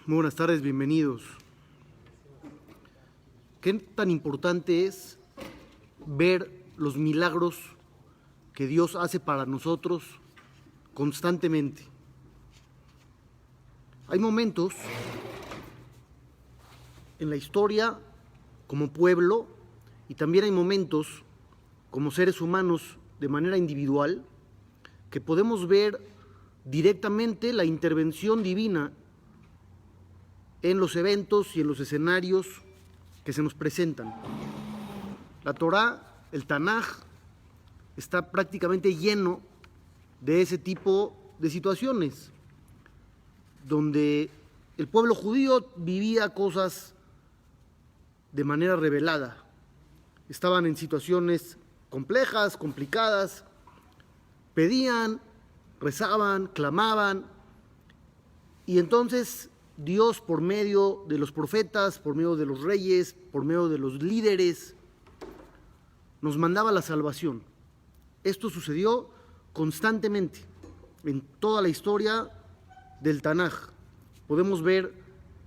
Muy buenas tardes, bienvenidos. ¿Qué tan importante es ver los milagros que Dios hace para nosotros constantemente? Hay momentos en la historia como pueblo y también hay momentos como seres humanos de manera individual que podemos ver directamente la intervención divina en los eventos y en los escenarios que se nos presentan. La Torá, el Tanaj, está prácticamente lleno de ese tipo de situaciones, donde el pueblo judío vivía cosas de manera revelada. Estaban en situaciones complejas, complicadas, pedían, rezaban, clamaban, y entonces Dios, por medio de los profetas, por medio de los reyes, por medio de los líderes, nos mandaba la salvación. Esto sucedió constantemente en toda la historia del Tanaj. Podemos ver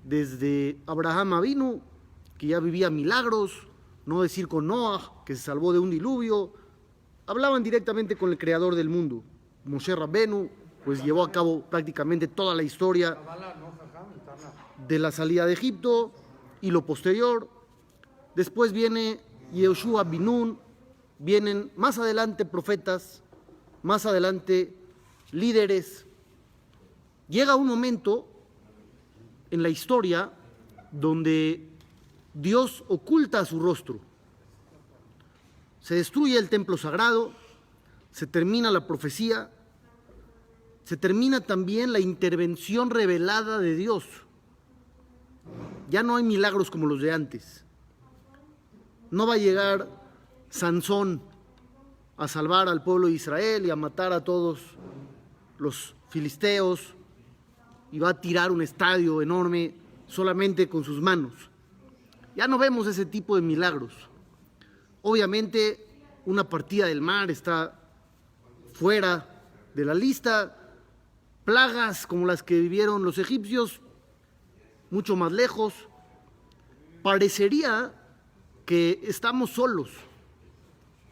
desde Abraham Avinu, que ya vivía milagros, no decir con Noah, que se salvó de un diluvio. Hablaban directamente con el creador del mundo. Moshe Rabbenu, pues llevó a cabo prácticamente toda la historia de la salida de Egipto y lo posterior. Después viene Yehoshua bin Nun, vienen más adelante profetas, más adelante líderes. Llega un momento en la historia donde Dios oculta su rostro. Se destruye el templo sagrado, se termina la profecía, se termina también la intervención revelada de Dios. Ya no hay milagros como los de antes. No va a llegar Sansón a salvar al pueblo de Israel y a matar a todos los filisteos y va a tirar un estadio enorme solamente con sus manos. Ya no vemos ese tipo de milagros. Obviamente una partida del mar está fuera de la lista. Plagas como las que vivieron los egipcios, mucho más lejos. Parecería que estamos solos.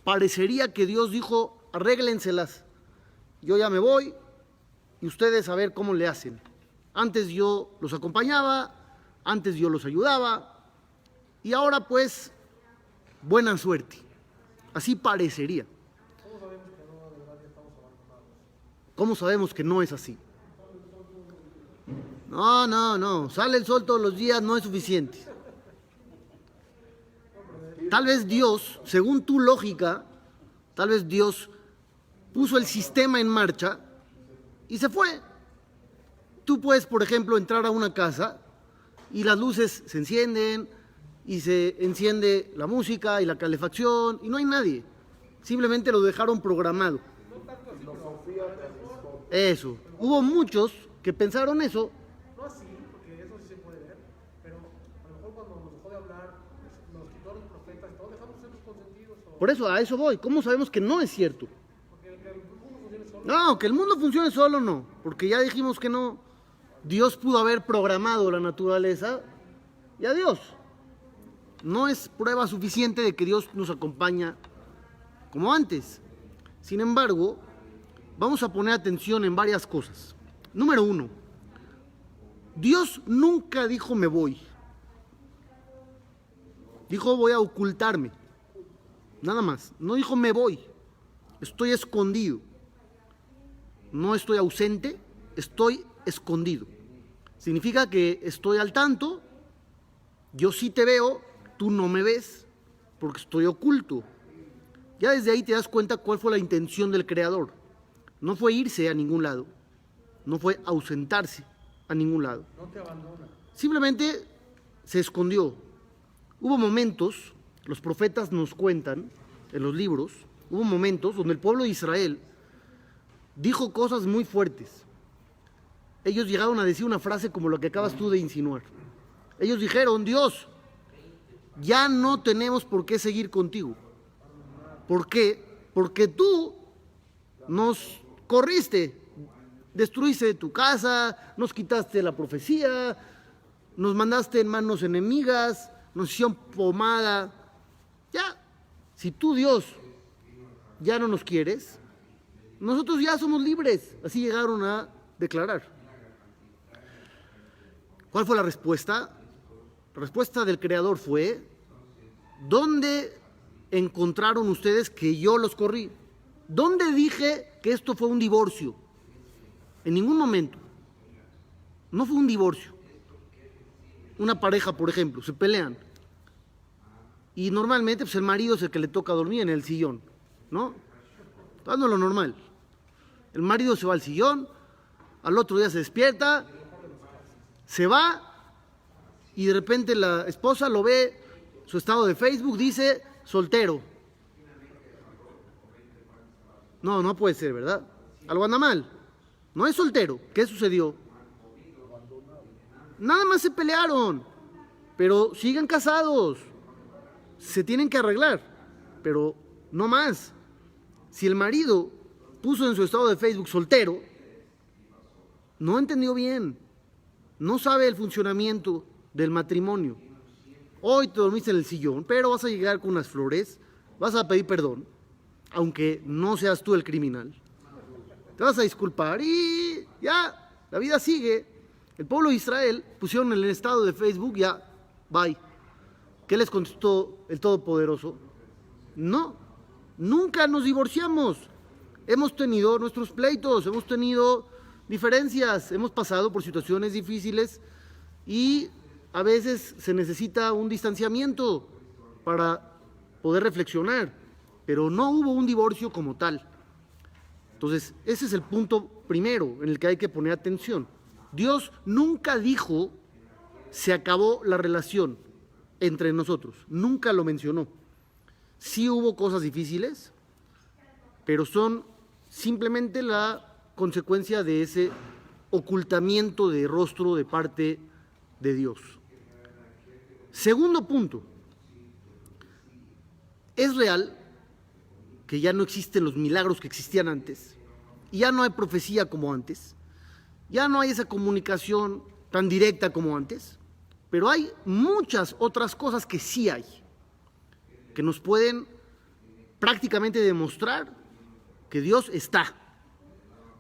Parecería que Dios dijo, arréglenselas. Yo ya me voy y ustedes a ver cómo le hacen. Antes yo los acompañaba, antes yo los ayudaba y ahora pues buena suerte. Así parecería. ¿Cómo sabemos que no es así? No, sale el sol todos los días, no es suficiente. Tal vez Dios, según tu lógica, tal vez Dios puso el sistema en marcha y se fue. Tú puedes, por ejemplo, entrar a una casa y las luces se encienden y se enciende la música y la calefacción y no hay nadie. Simplemente lo dejaron programado. Eso. Hubo muchos que pensaron eso. No así, porque eso sí se puede ver, pero a lo mejor cuando nos dejó de hablar, nos quitó los profetas y todo, dejamos de ser los consentidos. Por eso, a eso voy. ¿Cómo sabemos que no es cierto? Porque el mundo funcione solo. No, que el mundo funcione solo no, porque ya dijimos que no. Dios pudo haber programado la naturaleza y adiós. No es prueba suficiente de que Dios nos acompaña como antes. Sin embargo, vamos a poner atención en varias cosas. Número 1, Dios nunca dijo me voy. Dijo voy a ocultarme. Nada más. No dijo me voy. Estoy escondido. No estoy ausente, estoy escondido. Significa que estoy al tanto, yo sí te veo, tú no me ves, porque estoy oculto. Ya desde ahí te das cuenta cuál fue la intención del Creador. No fue irse a ningún lado, no fue ausentarse a ningún lado. No te abandona. Simplemente se escondió. Hubo momentos, los profetas nos cuentan en los libros, hubo momentos donde el pueblo de Israel dijo cosas muy fuertes. Ellos llegaron a decir una frase como lo que acabas tú de insinuar. Ellos dijeron, Dios, ya no tenemos por qué seguir contigo. ¿Por qué? Porque tú nos corriste, destruiste tu casa, nos quitaste la profecía, nos mandaste en manos enemigas, nos hicieron pomada. Ya, si tú, Dios, ya no nos quieres, nosotros ya somos libres. Así llegaron a declarar. ¿Cuál fue la respuesta? La respuesta del Creador fue: ¿dónde encontraron ustedes que yo los corrí? ¿Dónde dije que esto fue un divorcio? En ningún momento. No fue un divorcio. Una pareja, por ejemplo, se pelean. Y normalmente pues, el marido es el que le toca dormir en el sillón, ¿no? Dando lo normal. El marido se va al sillón, al otro día se despierta, se va, y de repente la esposa lo ve, su estado de Facebook dice soltero. No, no puede ser, ¿verdad? Algo anda mal. No es soltero. ¿Qué sucedió? Nada más se pelearon, pero sigan casados. Se tienen que arreglar, pero no más. Si el marido puso en su estado de Facebook soltero, no entendió bien, no sabe el funcionamiento del matrimonio. Hoy te dormiste en el sillón, pero vas a llegar con unas flores, vas a pedir perdón, aunque no seas tú el criminal. Te vas a disculpar y ya, la vida sigue. El pueblo de Israel pusieron en el estado de Facebook, ya, bye. ¿Qué les contestó el Todopoderoso? No, nunca nos divorciamos. Hemos tenido nuestros pleitos, hemos tenido diferencias, hemos pasado por situaciones difíciles y a veces se necesita un distanciamiento para poder reflexionar, pero no hubo un divorcio como tal. Entonces, ese es el punto primero en el que hay que poner atención. Dios nunca dijo se acabó la relación entre nosotros, nunca lo mencionó. Sí hubo cosas difíciles, pero son simplemente la consecuencia de ese ocultamiento de rostro de parte de Dios. Segundo punto, es real que ya no existen los milagros que existían antes, y ya no hay profecía como antes, ya no hay esa comunicación tan directa como antes, pero hay muchas otras cosas que sí hay, que nos pueden prácticamente demostrar que Dios está.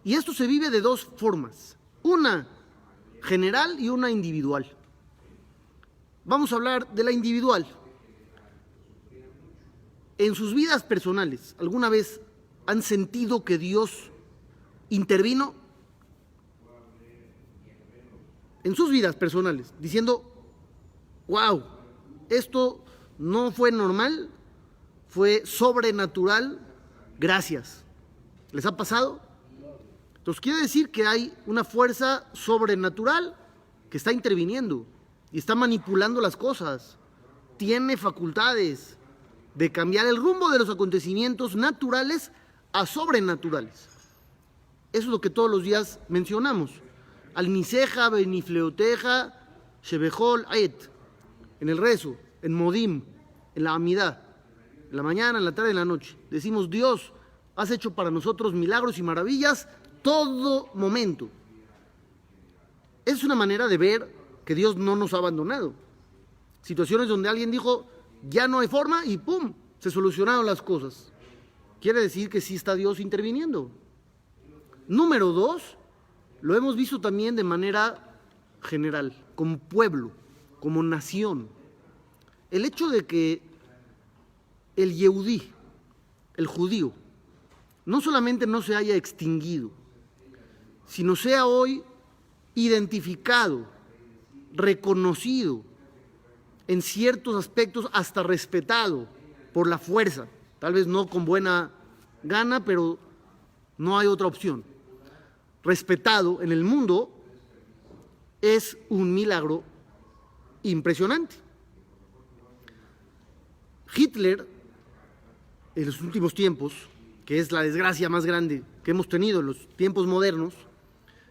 Y esto se vive de dos formas, una general y una individual. Vamos a hablar de la individual. En sus vidas personales, ¿alguna vez han sentido que Dios intervino? En sus vidas personales, diciendo, wow, esto no fue normal, fue sobrenatural, gracias. ¿Les ha pasado? Entonces quiere decir que hay una fuerza sobrenatural que está interviniendo y está manipulando las cosas. Tiene facultades de cambiar el rumbo de los acontecimientos naturales a sobrenaturales. Eso es lo que todos los días mencionamos. Al-Niseja, Benifleoteja, Shebehol, Ayet. En el rezo, en Modim, en la Amidá, en la mañana, en la tarde, en la noche. Decimos, Dios, has hecho para nosotros milagros y maravillas todo momento. Es una manera de ver que Dios no nos ha abandonado. Situaciones donde alguien dijo, ya no hay forma y ¡pum!, se solucionaron las cosas. Quiere decir que sí está Dios interviniendo. Número dos, lo hemos visto también de manera general, como pueblo, como nación. El hecho de que el Yehudí, el judío, no solamente no se haya extinguido, sino sea hoy identificado, reconocido, en ciertos aspectos hasta respetado por la fuerza, tal vez no con buena gana, pero no hay otra opción. Respetado en el mundo es un milagro impresionante. Hitler, en los últimos tiempos, que es la desgracia más grande que hemos tenido en los tiempos modernos,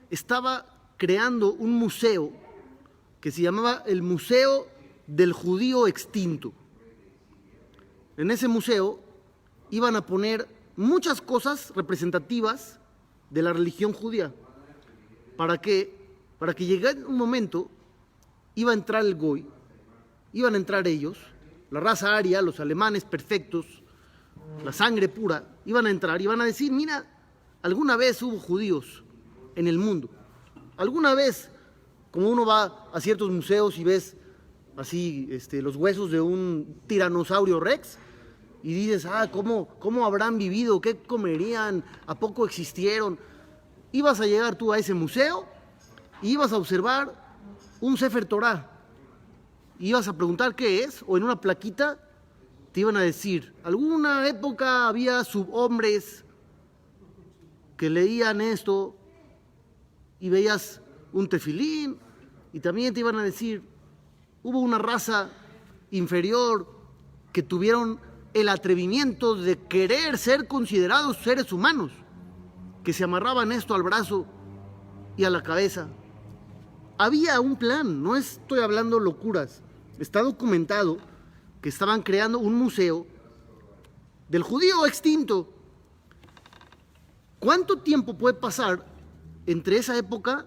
estaba creando un museo que se llamaba el Museo del Judío Extinto. En ese museo iban a poner muchas cosas representativas de la religión judía, para que llegara un momento iba a entrar el Goy, iban a entrar ellos, la raza aria, los alemanes perfectos, la sangre pura, iban a entrar y van a decir, mira, alguna vez hubo judíos en el mundo. Alguna vez, como uno va a ciertos museos y ves así los huesos de un tiranosaurio rex, y dices, ¿cómo habrán vivido? ¿Qué comerían? ¿A poco existieron? Ibas a llegar tú a ese museo y ibas a observar un Sefer Torah. Ibas a preguntar qué es, o en una plaquita te iban a decir, alguna época había subhombres que leían esto y veías un tefilín, y también te iban a decir, hubo una raza inferior que tuvieron el atrevimiento de querer ser considerados seres humanos, que se amarraban esto al brazo y a la cabeza. Había un plan, no estoy hablando locuras, está documentado que estaban creando un museo del judío extinto. ¿Cuánto tiempo puede pasar entre esa época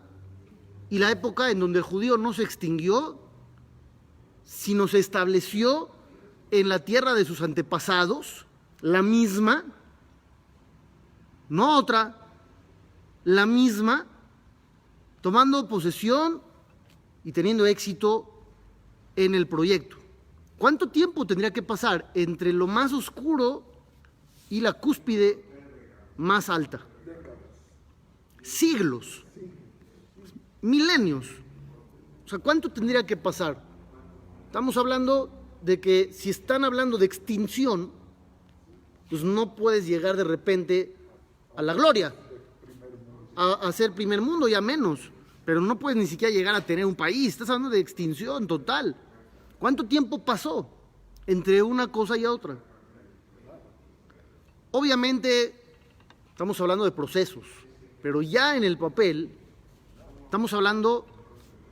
y la época en donde el judío no se extinguió, sino se estableció en la tierra de sus antepasados, la misma, no otra, la misma, tomando posesión y teniendo éxito en el proyecto? ¿Cuánto tiempo tendría que pasar entre lo más oscuro y la cúspide más alta? Siglos, milenios. O sea, ¿cuánto tendría que pasar? Estamos hablando de que si están hablando de extinción, pues no puedes llegar de repente a la gloria, a ser primer mundo, ya menos, pero no puedes ni siquiera llegar a tener un país. Estás hablando de extinción total. ¿Cuánto tiempo pasó entre una cosa y otra? Obviamente estamos hablando de procesos, pero ya en el papel estamos hablando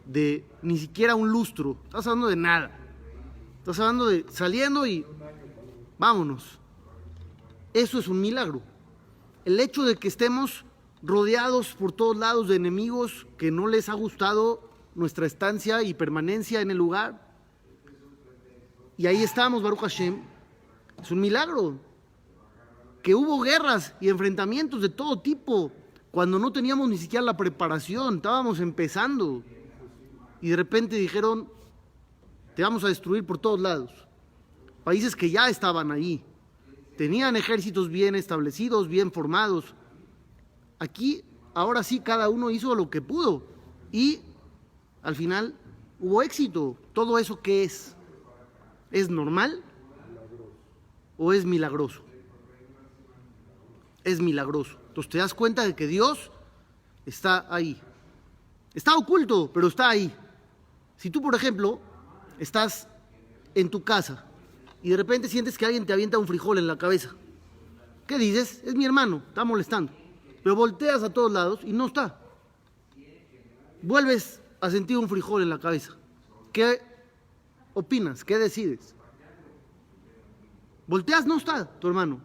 de ni siquiera un lustro, estás hablando de nada. Estás hablando de saliendo y vámonos. Eso es un milagro. El hecho de que estemos rodeados por todos lados de enemigos que no les ha gustado nuestra estancia y permanencia en el lugar, y ahí estamos, Baruch Hashem, es un milagro. Que hubo guerras y enfrentamientos de todo tipo, cuando no teníamos ni siquiera la preparación, estábamos empezando, y de repente dijeron, te vamos a destruir por todos lados. Países que ya estaban ahí, tenían ejércitos bien establecidos, bien formados. Aquí, ahora sí, cada uno hizo lo que pudo, y al final hubo éxito. ¿Todo eso qué es? ¿Es normal o es milagroso? Es milagroso. Entonces te das cuenta de que Dios está ahí. Está oculto, pero está ahí. Si tú, por ejemplo, estás en tu casa y de repente sientes que alguien te avienta un frijol en la cabeza, ¿qué dices? Es mi hermano, está molestando. Pero volteas a todos lados y no está. Vuelves a sentir un frijol en la cabeza. ¿Qué opinas? ¿Qué decides? Volteas, no está tu hermano,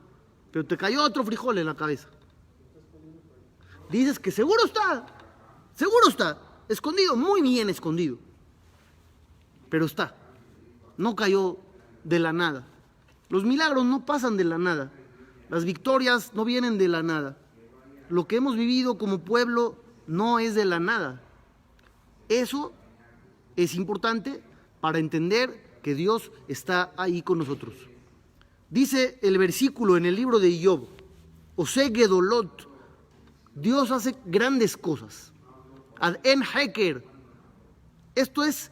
pero te cayó otro frijol en la cabeza. Dices que seguro está, escondido, muy bien escondido, pero está, no cayó de la nada. Los milagros no pasan de la nada, las victorias no vienen de la nada, lo que hemos vivido como pueblo no es de la nada. Eso es importante para entender que Dios está ahí con nosotros. Dice el versículo en el libro de Job, Ose Gedolot, Dios hace grandes cosas. Ad en heker, esto es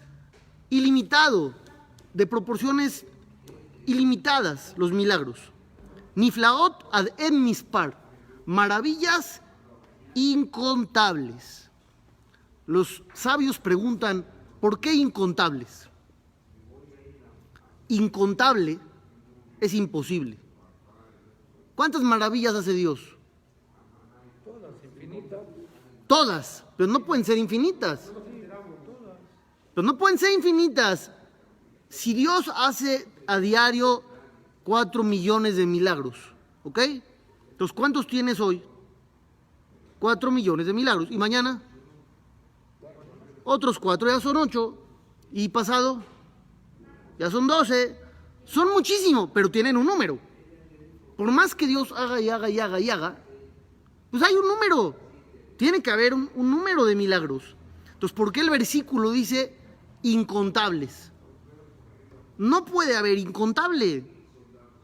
ilimitado, de proporciones ilimitadas, los milagros. Niflaot ad en mispar, maravillas incontables. Los sabios preguntan, ¿por qué incontables? Incontable es imposible. ¿Cuántas maravillas hace Dios? Todas, infinitas. Todas, pero no pueden ser infinitas. Pero no pueden ser infinitas. Si Dios hace a diario 4 millones de milagros, ¿ok? Entonces, ¿cuántos tienes hoy? 4 millones de milagros. ¿Y mañana? Otros 4, ya son 8. Y pasado, ya son 12. Son muchísimo, pero tienen un número. Por más que Dios haga y haga y haga y haga, pues hay un número. Tiene que haber un número de milagros. Entonces, ¿por qué el versículo dice incontables? No puede haber incontable,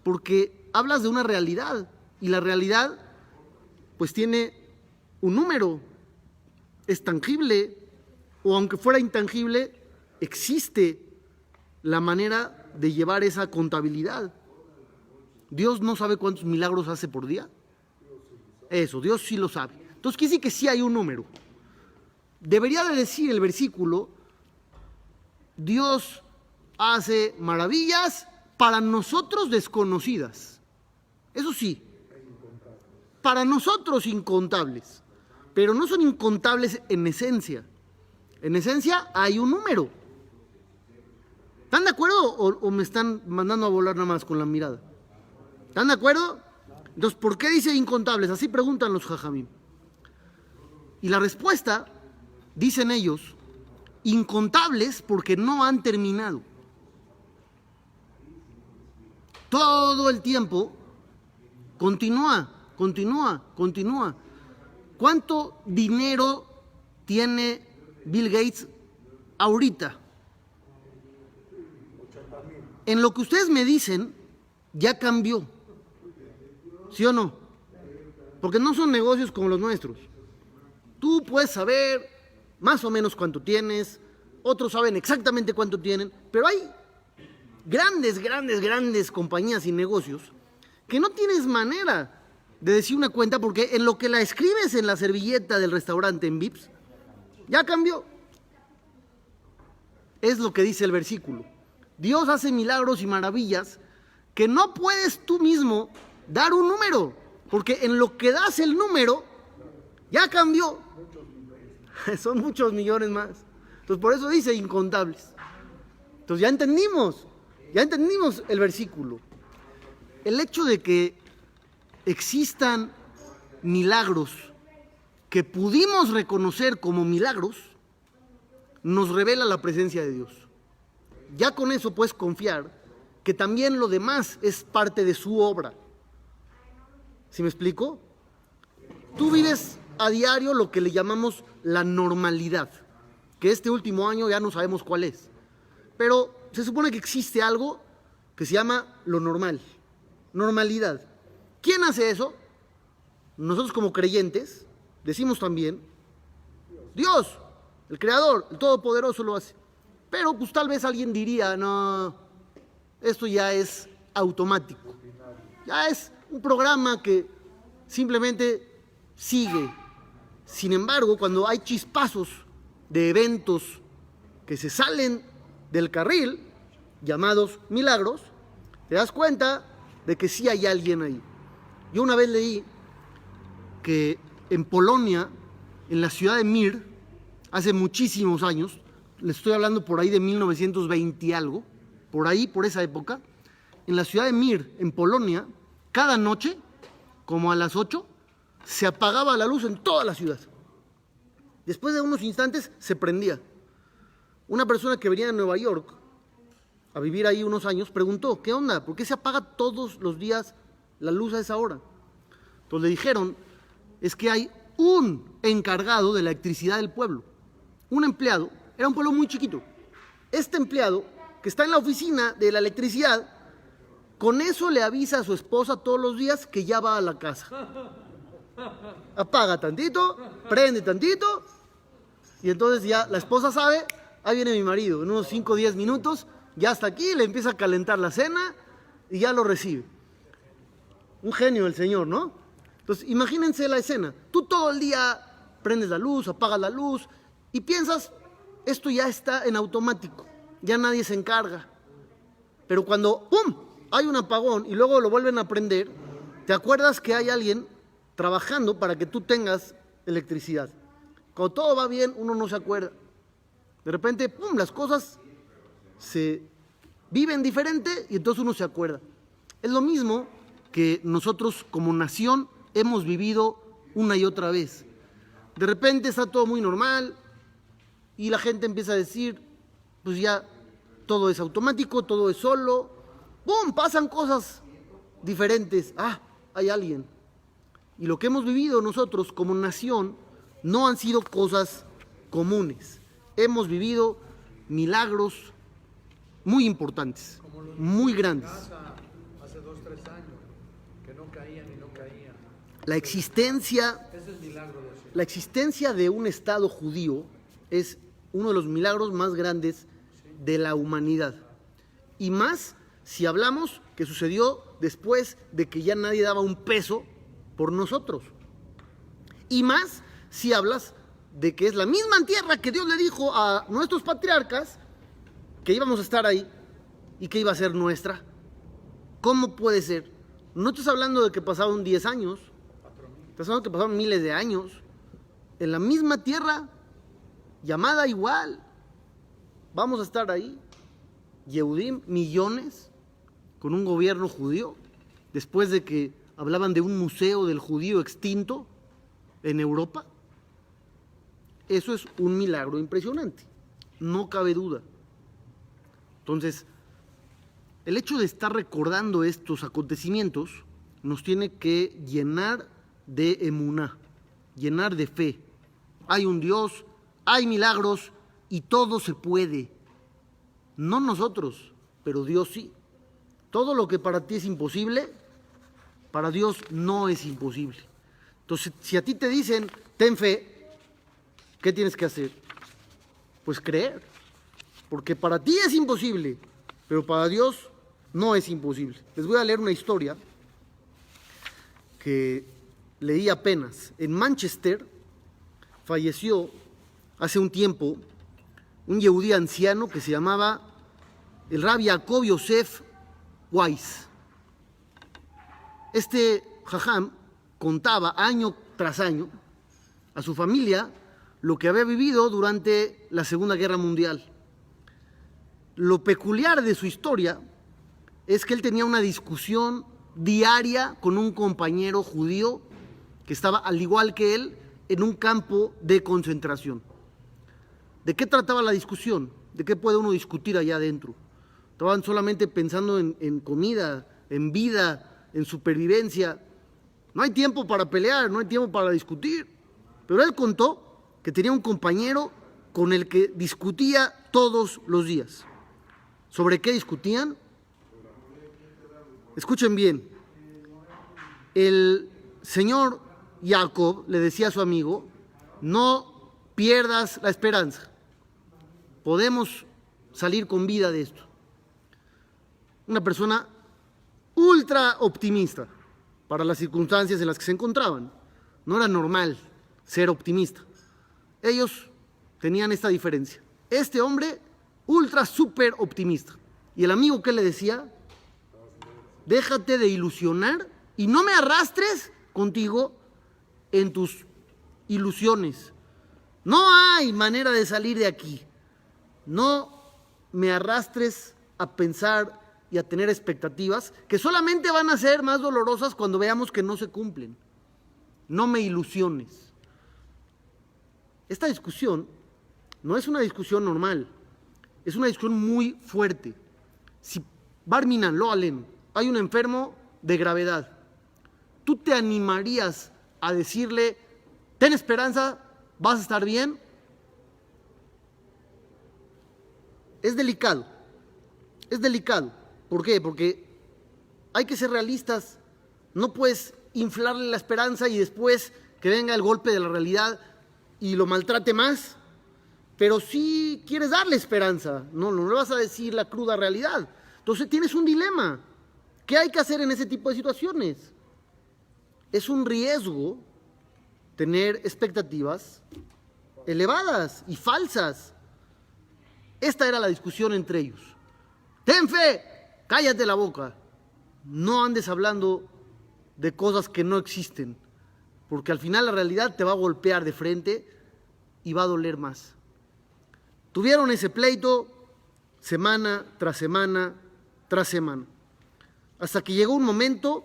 porque hablas de una realidad, y la realidad pues tiene un número, es tangible, o aunque fuera intangible, existe la manera de llevar esa contabilidad. Dios no sabe cuántos milagros hace por día. Eso, Dios sí lo sabe. Entonces quiere decir que sí hay un número. Debería de decir el versículo, Dios hace maravillas para nosotros desconocidas. Eso sí, para nosotros incontables, pero no son incontables en esencia. En esencia hay un número. ¿Están de acuerdo o me están mandando a volar nada más con la mirada? ¿Están de acuerdo? Entonces, ¿por qué dice incontables? Así preguntan los jajamim. Y la respuesta, dicen ellos, incontables porque no han terminado. Todo el tiempo continúa. ¿Cuánto dinero tiene Bill Gates ahorita? En lo que ustedes me dicen, ya cambió. ¿Sí o no? Porque no son negocios como los nuestros. Tú puedes saber más o menos cuánto tienes, otros saben exactamente cuánto tienen, pero hay grandes compañías y negocios que no tienes manera de decir una cuenta porque en lo que la escribes en la servilleta del restaurante en Vips, ya cambió. Es lo que dice el versículo. Dios hace milagros y maravillas que no puedes tú mismo dar un número, porque en lo que das el número, ya cambió. Son muchos millones más. Entonces por eso dice incontables. Entonces ya entendimos el versículo. El hecho de que existan milagros que pudimos reconocer como milagros, nos revela la presencia de Dios. Ya con eso puedes confiar que también lo demás es parte de su obra. ¿Sí me explico? Tú vives a diario lo que le llamamos la normalidad, que este último año ya no sabemos cuál es. Pero se supone que existe algo que se llama lo normal, normalidad. ¿Quién hace eso? Nosotros como creyentes decimos también, Dios, el Creador, el Todopoderoso lo hace. Pero pues tal vez alguien diría, no, esto ya es automático. Ya es un programa que simplemente sigue. Sin embargo, cuando hay chispazos de eventos que se salen del carril, llamados milagros, te das cuenta de que sí hay alguien ahí. Yo una vez leí que en Polonia, en la ciudad de Mir, hace muchísimos años, les estoy hablando por ahí de 1920 y algo, por ahí, por esa época, en la ciudad de Mir, en Polonia, cada noche, como a las 8, se apagaba la luz en toda la ciudad. Después de unos instantes se prendía. Una persona que venía de Nueva York a vivir ahí unos años preguntó, ¿qué onda? ¿Por qué se apaga todos los días la luz a esa hora? Entonces le dijeron, es que hay un encargado de la electricidad del pueblo, un empleado, era un pueblo muy chiquito. Este empleado, que está en la oficina de la electricidad, con eso le avisa a su esposa todos los días que ya va a la casa. Apaga tantito, prende tantito, y entonces ya la esposa sabe, ahí viene mi marido, en unos 5 o 10 minutos, ya está aquí, le empieza a calentar la cena y ya lo recibe. Un genio el señor, ¿no? Entonces imagínense la escena, tú todo el día prendes la luz, apagas la luz y piensas, esto ya está en automático, ya nadie se encarga. Pero cuando ¡pum!, hay un apagón y luego lo vuelven a prender, te acuerdas que hay alguien trabajando para que tú tengas electricidad. Cuando todo va bien, uno no se acuerda. De repente, ¡pum!, las cosas se viven diferente y entonces uno se acuerda. Es lo mismo que nosotros como nación hemos vivido una y otra vez. De repente está todo muy normal y la gente empieza a decir, pues ya todo es automático, todo es solo, ¡pum!, pasan cosas diferentes. Hay alguien. Y lo que hemos vivido nosotros como nación no han sido cosas comunes. Hemos vivido milagros muy importantes, muy grandes. Hace 2, 3 años, que no caían y no caían. La existencia, Ese es el milagro de Dios. la existencia de un Estado judío es uno de los milagros más grandes de la humanidad. Y más si hablamos que sucedió después de que ya nadie daba un peso por nosotros. Y más si hablas de que es la misma tierra que Dios le dijo a nuestros patriarcas que íbamos a estar ahí y que iba a ser nuestra. ¿Cómo puede ser? No estás hablando de que pasaron 10 años, estás hablando de que pasaron miles de años en la misma tierra, llamada igual. Vamos a estar ahí, Yehudim, millones, con un gobierno judío, después de que hablaban de un museo del judío extinto en Europa. Eso es un milagro impresionante, no cabe duda. Entonces, el hecho de estar recordando estos acontecimientos nos tiene que llenar de emuná, llenar de fe. Hay un Dios, hay milagros y todo se puede. No nosotros, pero Dios sí. Todo lo que para ti es imposible, para Dios no es imposible. Entonces, si a ti te dicen, ten fe, ¿qué tienes que hacer? Pues creer. Porque para ti es imposible, pero para Dios no es imposible. Les voy a leer una historia que leí apenas. En Manchester falleció hace un tiempo un yehudí anciano que se llamaba el Rabbi Jacob Yosef Weiss. Este jajam contaba año tras año a su familia lo que había vivido durante la Segunda Guerra Mundial. Lo peculiar de su historia es que él tenía una discusión diaria con un compañero judío que estaba, al igual que él, en un campo de concentración. ¿De qué trataba la discusión? ¿De qué puede uno discutir allá adentro? Estaban solamente pensando en comida, en vida, en supervivencia. No hay tiempo para pelear, no hay tiempo para discutir. Pero él contó que tenía un compañero con el que discutía todos los días. ¿Sobre qué discutían? Escuchen bien. El señor Jacob le decía a su amigo, no pierdas la esperanza. Podemos salir con vida de esto. Una persona ultra optimista para las circunstancias en las que se encontraban. No era normal ser optimista. Ellos tenían esta diferencia. Este hombre, ultra súper optimista. Y el amigo, ¿qué le decía? Déjate de ilusionar y no me arrastres contigo en tus ilusiones. No hay manera de salir de aquí. No me arrastres a pensar y a tener expectativas que solamente van a ser más dolorosas cuando veamos que no se cumplen. No me ilusiones. Esta discusión no es una discusión normal, es una discusión muy fuerte. Si Bar Minan, lo alem, hay un enfermo de gravedad, ¿tú te animarías a decirle, ten esperanza, vas a estar bien? Es delicado, es delicado. ¿Por qué? Porque hay que ser realistas, no puedes inflarle la esperanza y después que venga el golpe de la realidad y lo maltrate más, pero sí quieres darle esperanza, no le vas a decir la cruda realidad. Entonces tienes un dilema. ¿Qué hay que hacer en ese tipo de situaciones? Es un riesgo tener expectativas elevadas y falsas. Esta era la discusión entre ellos. Ten fe, cállate la boca. No andes hablando de cosas que no existen, porque al final la realidad te va a golpear de frente y va a doler más. Tuvieron ese pleito semana tras semana tras semana, hasta que llegó un momento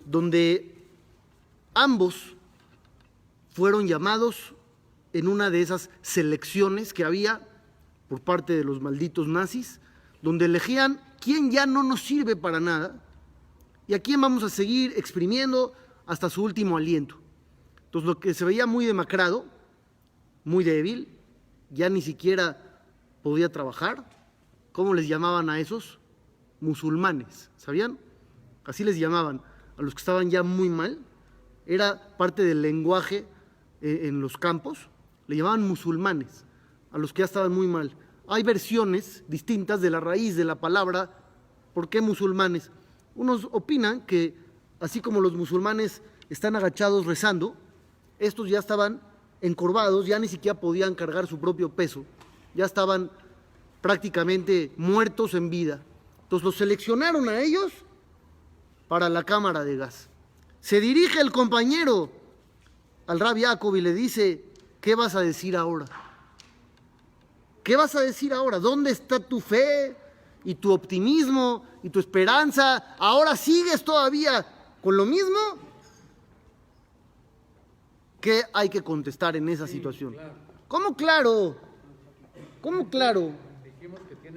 donde ambos fueron llamados en una de esas selecciones que había por parte de los malditos nazis, donde elegían quién ya no nos sirve para nada y a quién vamos a seguir exprimiendo hasta su último aliento. Entonces, lo que se veía muy demacrado, muy débil, ya ni siquiera podía trabajar. ¿Cómo les llamaban a esos? Musulmanes, ¿sabían? Así les llamaban a los que estaban ya muy mal. Era parte del lenguaje en los campos. Le llamaban musulmanes a los que ya estaban muy mal. Hay versiones distintas de la raíz de la palabra. ¿Por qué musulmanes? Unos opinan que así como los musulmanes están agachados rezando, estos ya estaban encorvados, ya ni siquiera podían cargar su propio peso, ya estaban prácticamente muertos en vida. Entonces los seleccionaron a ellos para la cámara de gas. Se dirige el compañero al Rabbi Jacob y le dice: ¿qué vas a decir ahora? ¿Qué vas a decir ahora? ¿Dónde está tu fe y tu optimismo y tu esperanza? ¿Ahora sigues todavía con lo mismo? ¿Qué hay que contestar en esa situación? Claro. ¿Cómo claro? ¿Cómo claro?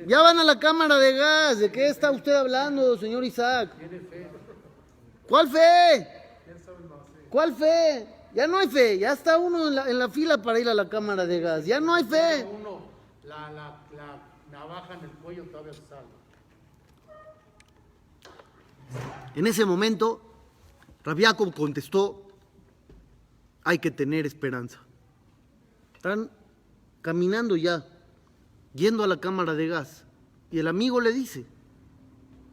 Ya van a la cámara de gas. ¿De qué está usted hablando, señor Isaac? Tiene fe. ¿Cuál fe? ¿Cuál fe? Ya no hay fe. Ya está uno en la fila para ir a la cámara de gas. Ya no hay fe. Uno, la navaja en el cuello todavía se salva. En ese momento, Rabbi Jacob contestó: hay que tener esperanza. Están caminando ya, yendo a la cámara de gas, y el amigo le dice: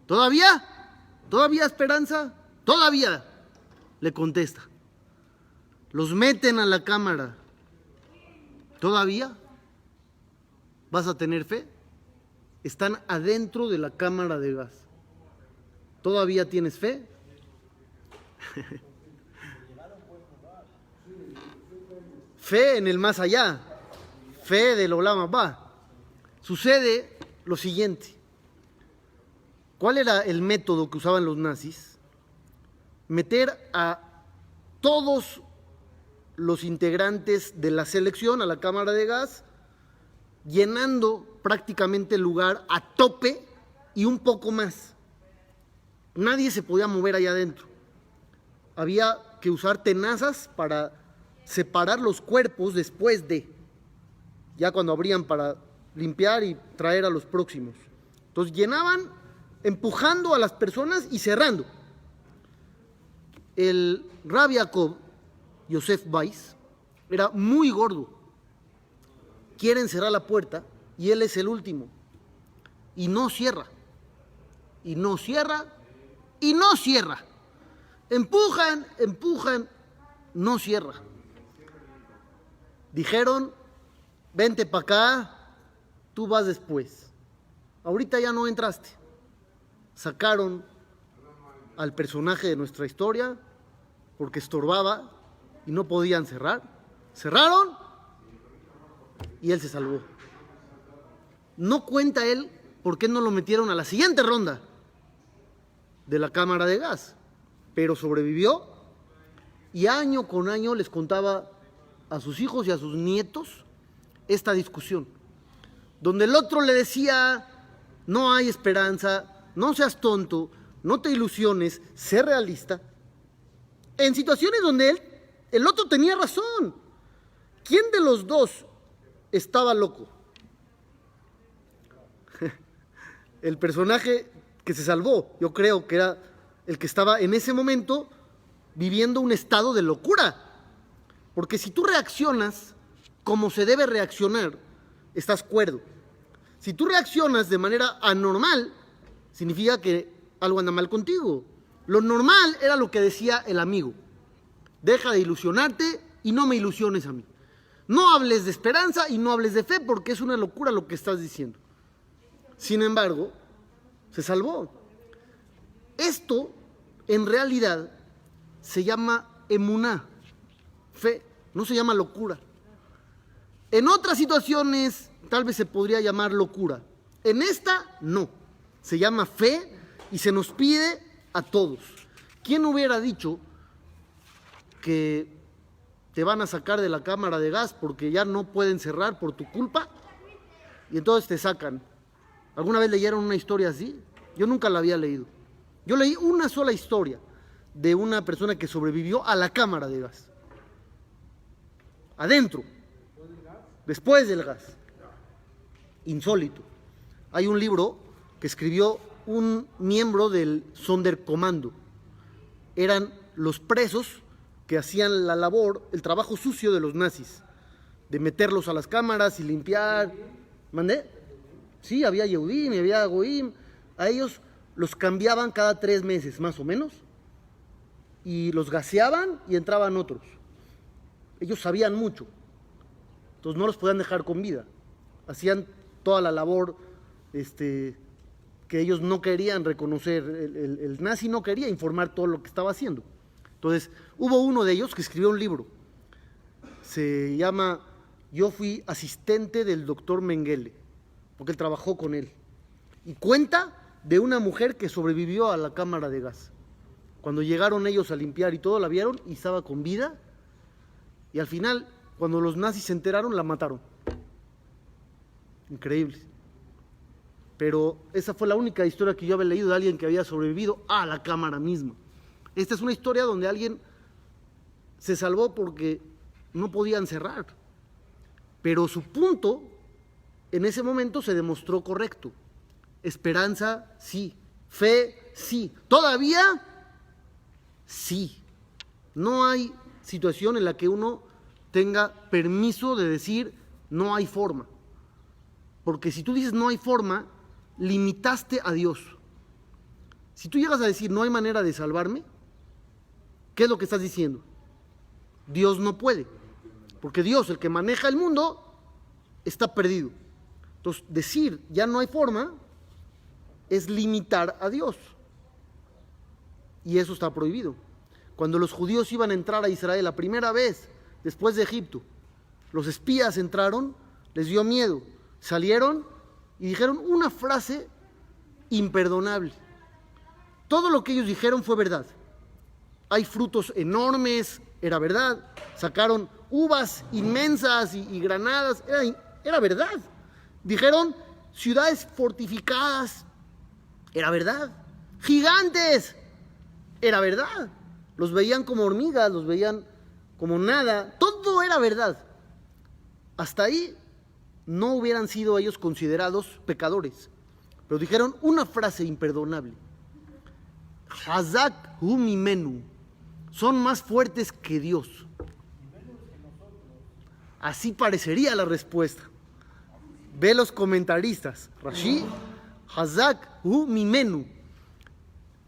¿todavía? ¿Todavía esperanza? Todavía, le contesta. Los meten a la cámara. ¿Todavía? ¿Vas a tener fe? Están adentro de la cámara de gas. ¿Todavía tienes fe? Fe en el más allá, fe del Olam Abba. Sucede lo siguiente. ¿Cuál era el método que usaban los nazis? Meter a todos los integrantes de la selección a la cámara de gas, llenando prácticamente el lugar a tope y un poco más. Nadie se podía mover allá adentro. Había que usar tenazas para separar los cuerpos después de, ya cuando abrían para limpiar y traer a los próximos. Entonces llenaban empujando a las personas y cerrando. El Rabbi Jacob Yosef Weiss era muy gordo. Quieren cerrar la puerta y él es el último. Y no cierra. Y no cierra. Y no cierra. Empujan, no cierra. Dijeron: vente para acá, tú vas después. Ahorita ya no entraste. Sacaron al personaje de nuestra historia porque estorbaba y no podían cerrar. Cerraron y él se salvó. No cuenta él por qué no lo metieron a la siguiente ronda de la cámara de gas, pero sobrevivió y año con año les contaba a sus hijos y a sus nietos esta discusión, donde el otro le decía: no hay esperanza, no seas tonto, no te ilusiones, sé realista, en situaciones donde el otro tenía razón. ¿Quién de los dos estaba loco? El personaje que se salvó, yo creo que era el que estaba en ese momento viviendo un estado de locura. Porque si tú reaccionas como se debe reaccionar, estás cuerdo. Si tú reaccionas de manera anormal, significa que algo anda mal contigo. Lo normal era lo que decía el amigo: deja de ilusionarte y no me ilusiones a mí. No hables de esperanza y no hables de fe, porque es una locura lo que estás diciendo. Sin embargo, se salvó. Esto, en realidad, se llama emuná, fe, no se llama locura. En otras situaciones, tal vez se podría llamar locura. En esta, no. Se llama fe y se nos pide a todos. ¿Quién hubiera dicho que te van a sacar de la cámara de gas porque ya no pueden cerrar por tu culpa? y entonces te sacan. ¿Alguna vez leyeron una historia así? Yo nunca la había leído. Yo leí una sola historia de una persona que sobrevivió a la cámara de gas. Adentro. Después del gas. Insólito. Hay un libro que escribió un miembro del Sonderkommando. Eran los presos que hacían la labor, el trabajo sucio de los nazis, de meterlos a las cámaras y limpiar. ¿Mandé? Sí, había Yehudim y había Goim. A ellos los cambiaban cada 3 meses, más o menos, y los gaseaban y entraban otros. Ellos sabían mucho, entonces no los podían dejar con vida. Hacían toda la labor que ellos no querían reconocer. El nazi no quería informar todo lo que estaba haciendo. Entonces, hubo uno de ellos que escribió un libro. Se llama Yo fui asistente del doctor Mengele, porque él trabajó con él. Y cuenta de una mujer que sobrevivió a la cámara de gas. Cuando llegaron ellos a limpiar y todo, la vieron y estaba con vida. Y al final, cuando los nazis se enteraron, la mataron. Increíble. Pero esa fue la única historia que yo había leído de alguien que había sobrevivido a la cámara misma. Esta es una historia donde alguien se salvó porque no podían cerrar. Pero su punto en ese momento se demostró correcto. Esperanza, sí. Fe, sí. Todavía, sí. No hay situación en la que uno tenga permiso de decir no hay forma. Porque si tú dices no hay forma, limitaste a Dios. Si tú llegas a decir no hay manera de salvarme, ¿qué es lo que estás diciendo? Dios no puede. Porque Dios, el que maneja el mundo, está perdido. Entonces, decir ya no hay forma es limitar a Dios. Y eso está prohibido. Cuando los judíos iban a entrar a Israel la primera vez después de Egipto, los espías entraron, les dio miedo, salieron y dijeron una frase imperdonable. Todo lo que ellos dijeron fue verdad. Hay frutos enormes, era verdad. Sacaron uvas inmensas y granadas, era verdad. Dijeron ciudades fortificadas, era verdad. Gigantes, era verdad. Los veían como hormigas, los veían como nada. Todo era verdad. Hasta ahí no hubieran sido ellos considerados pecadores. Pero dijeron una frase imperdonable. Hazak hu mimenu. Son más fuertes que Dios. Así parecería la respuesta. Ve los comentaristas. Rashi, Hazak hu mimenu.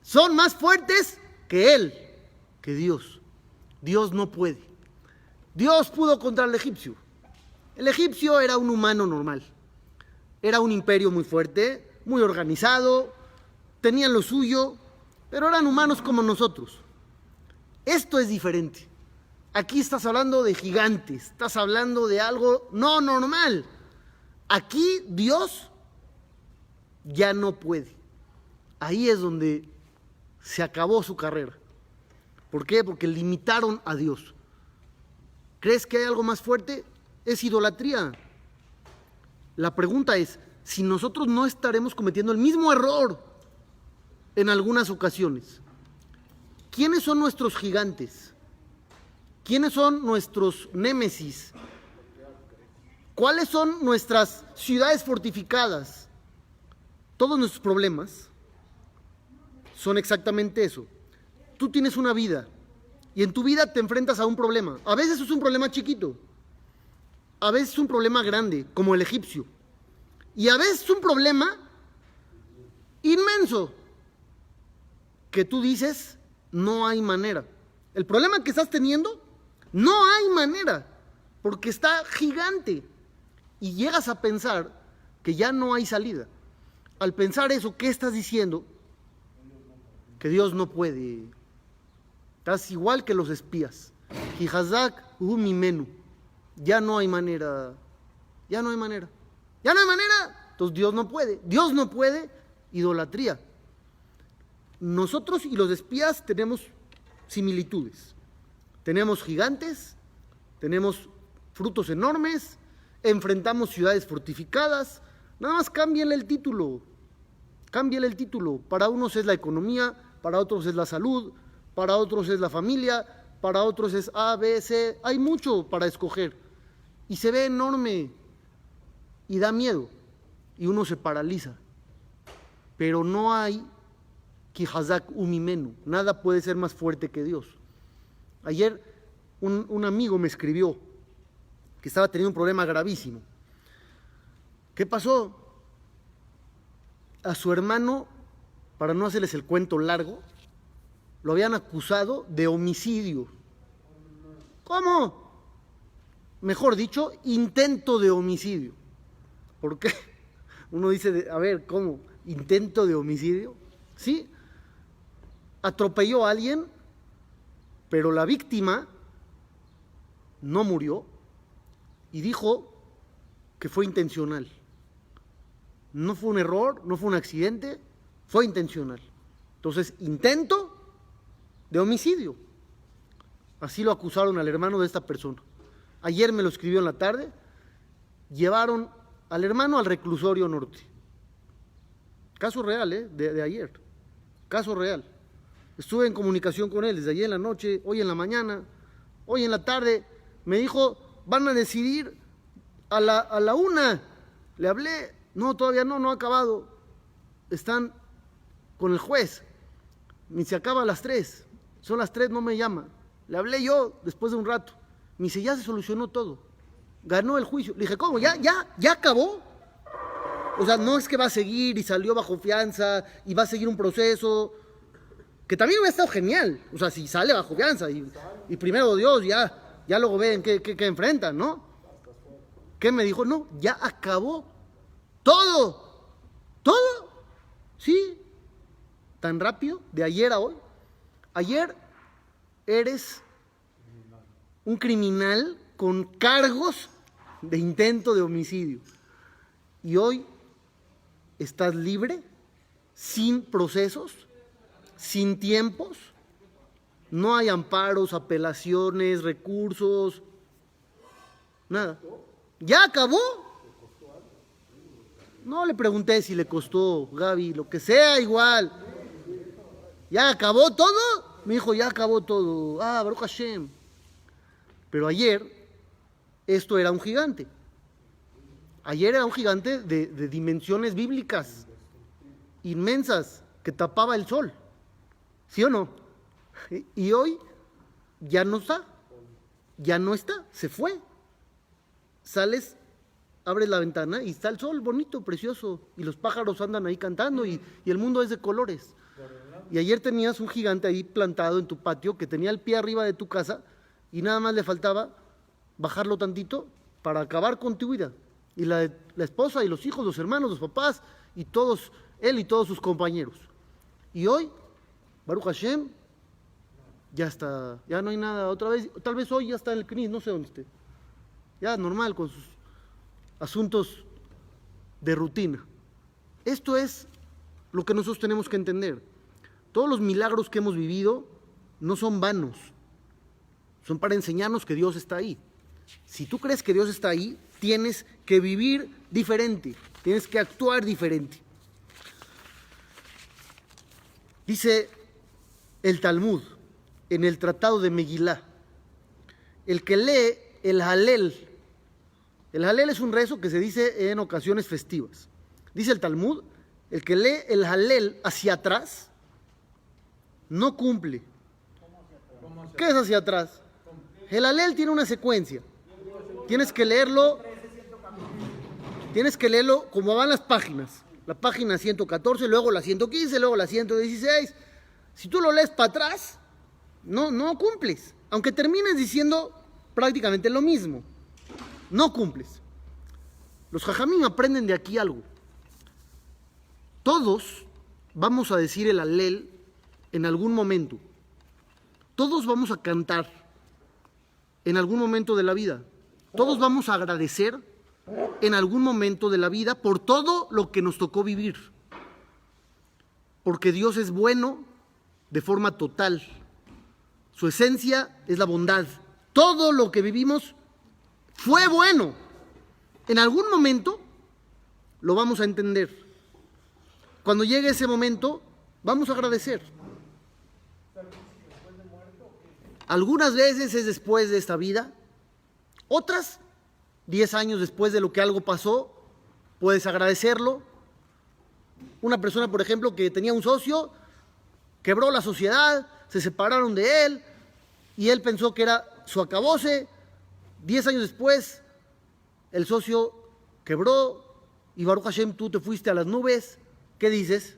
Son más fuertes que él, que Dios. Dios no puede. Dios pudo contra el egipcio. El egipcio era un humano normal. Era un imperio muy fuerte, muy organizado, tenían lo suyo, pero eran humanos como nosotros. Esto es diferente. Aquí estás hablando de gigantes, estás hablando de algo no normal. Aquí Dios ya no puede. Ahí es donde se acabó su carrera. ¿Por qué? Porque limitaron a Dios. ¿Crees que hay algo más fuerte? Es idolatría. La pregunta es, si nosotros no estaremos cometiendo el mismo error en algunas ocasiones. ¿Quiénes son nuestros gigantes? ¿Quiénes son nuestros némesis? ¿Cuáles son nuestras ciudades fortificadas? Todos nuestros problemas son exactamente eso. Tú tienes una vida y en tu vida te enfrentas a un problema. A veces es un problema chiquito, a veces es un problema grande, como el egipcio, y a veces es un problema inmenso que tú dices, no hay manera. El problema que estás teniendo, no hay manera, porque está gigante. Y llegas a pensar que ya no hay salida. Al pensar eso, ¿qué estás diciendo? Que Dios no puede. Estás igual que los espías. Hijazak hu mimenu. Ya no hay manera. Ya no hay manera. Ya no hay manera. Entonces Dios no puede. Dios no puede. Idolatría. Nosotros y los espías tenemos similitudes. Tenemos gigantes, tenemos frutos enormes, enfrentamos ciudades fortificadas, Nada más cámbiale el título. Cámbiale el título. Para unos es la economía, para otros es la salud, para otros es la familia, para otros es A, B, C. Hay mucho para escoger. Y se ve enorme. Y da miedo. Y uno se paraliza. Pero no hay ki hazak umimenu. Nada puede ser más fuerte que Dios. Ayer un amigo me escribió que estaba teniendo un problema gravísimo. ¿Qué pasó? A su hermano, para no hacerles el cuento largo, lo habían acusado de homicidio. ¿Cómo? Mejor dicho, intento de homicidio. ¿Por qué? Uno dice, a ver, ¿cómo? ¿Intento de homicidio? Sí. Atropelló a alguien, pero la víctima no murió y dijo que fue intencional. No fue un error, no fue un accidente, fue intencional. Entonces, intento de homicidio. Así lo acusaron al hermano de esta persona. Ayer me lo escribió en la tarde. Llevaron al hermano al reclusorio norte. Caso real, de ayer. Caso real. Estuve en comunicación con él desde ayer en la noche, hoy en la mañana, hoy en la tarde. Me dijo, van a decidir a la 1. Le hablé. No, todavía no ha acabado. Están con el juez. Me dice, acaba a las 3. Son las 3, no me llama. Le hablé yo después de un rato. Me dice, ya se solucionó todo. Ganó el juicio. Le dije, ¿cómo? ¿Ya acabó? O sea, no es que va a seguir y salió bajo fianza y va a seguir un proceso. Que también hubiera estado genial. O sea, si sale bajo fianza y primero Dios, ya luego ven qué enfrentan, ¿no? ¿Qué me dijo? No, ya acabó. Todo, sí, tan rápido, de ayer a hoy. Ayer eres un criminal con cargos de intento de homicidio y hoy estás libre, sin procesos, sin tiempos, no hay amparos, apelaciones, recursos, nada. ¿Ya acabó? No le pregunté si le costó, Gaby, lo que sea, igual. ¿Ya acabó todo? Me dijo, ya acabó todo. Baruch Hashem. Pero ayer, esto era un gigante. Ayer era un gigante de dimensiones bíblicas inmensas que tapaba el sol. ¿Sí o no? Y hoy ya no está. Ya no está. Se fue. Sales, abres la ventana y está el sol bonito, precioso, y los pájaros andan ahí cantando y el mundo es de colores. Y ayer tenías un gigante ahí plantado en tu patio que tenía el pie arriba de tu casa y nada más le faltaba bajarlo tantito para acabar con tu vida. Y la esposa y los hijos, los hermanos, los papás y todos, él y todos sus compañeros. Y hoy, Baruch Hashem, ya está, ya no hay nada. Otra vez, tal vez hoy ya está en el CNIS, no sé dónde esté. Ya normal con sus asuntos de rutina. Esto es lo que nosotros tenemos que entender. Todos los milagros que hemos vivido no son vanos. Son para enseñarnos que Dios está ahí. Si tú crees que Dios está ahí, tienes que vivir diferente, tienes que actuar diferente. Dice el Talmud en el Tratado de Megilá, el que lee el Halel es un rezo que se dice en ocasiones festivas. Dice el Talmud, el que lee el Halel hacia atrás, no cumple. ¿Qué es hacia atrás? El Halel tiene una secuencia. Tienes que leerlo como van las páginas. La página 114, luego la 115, luego la 116. Si tú lo lees para atrás, no cumples. Aunque termines diciendo prácticamente lo mismo. No cumples. Los jajamim aprenden de aquí algo. Todos vamos a decir el Halel en algún momento. Todos vamos a cantar en algún momento de la vida. Todos vamos a agradecer en algún momento de la vida por todo lo que nos tocó vivir. Porque Dios es bueno de forma total. Su esencia es la bondad. Todo lo que vivimos fue bueno. En algún momento lo vamos a entender. Cuando llegue ese momento, vamos a agradecer. Algunas veces es después de esta vida, otras 10 años después de lo que algo pasó, puedes agradecerlo. Una persona, por ejemplo, que tenía un socio, quebró la sociedad, se separaron de él y él pensó que era su acabose. 10 años después, el socio quebró y Baruch Hashem, tú te fuiste a las nubes. ¿Qué dices?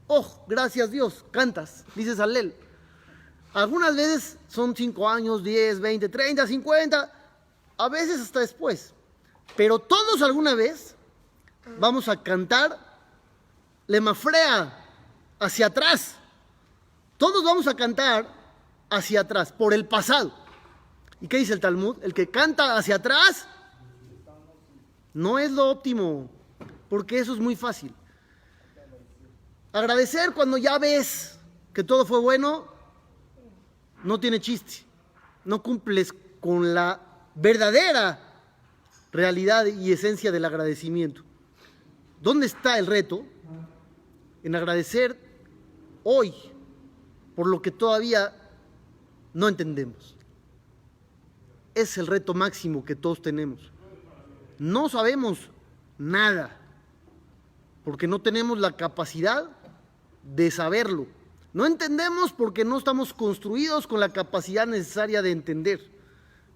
Oh, gracias Dios, cantas, dices Halel. Algunas veces son 5 años, 10, 20, 30, 50, a veces hasta después. Pero todos alguna vez vamos a cantar Lemafrea, hacia atrás. Todos vamos a cantar hacia atrás, por el pasado. ¿Y qué dice el Talmud? El que canta hacia atrás no es lo óptimo, porque eso es muy fácil. Agradecer cuando ya ves que todo fue bueno, no tiene chiste. No cumples con la verdadera realidad y esencia del agradecimiento. ¿Dónde está el reto? En agradecer hoy por lo que todavía no entendemos. Es el reto máximo que todos tenemos. No sabemos nada, porque no tenemos la capacidad de saberlo. No entendemos porque no estamos construidos con la capacidad necesaria de entender.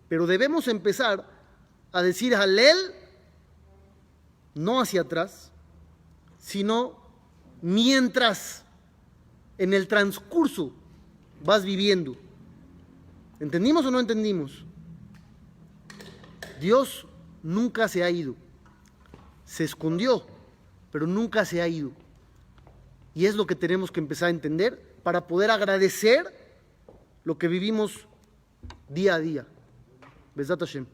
Pero debemos empezar a decir Halel, no hacia atrás, sino mientras en el transcurso vas viviendo. ¿Entendimos o no entendimos? Dios nunca se ha ido. Se escondió, pero nunca se ha ido. Y es lo que tenemos que empezar a entender para poder agradecer lo que vivimos día a día. Besat Hashem.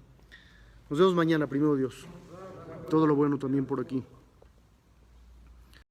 Nos vemos mañana, primero Dios. Todo lo bueno también por aquí.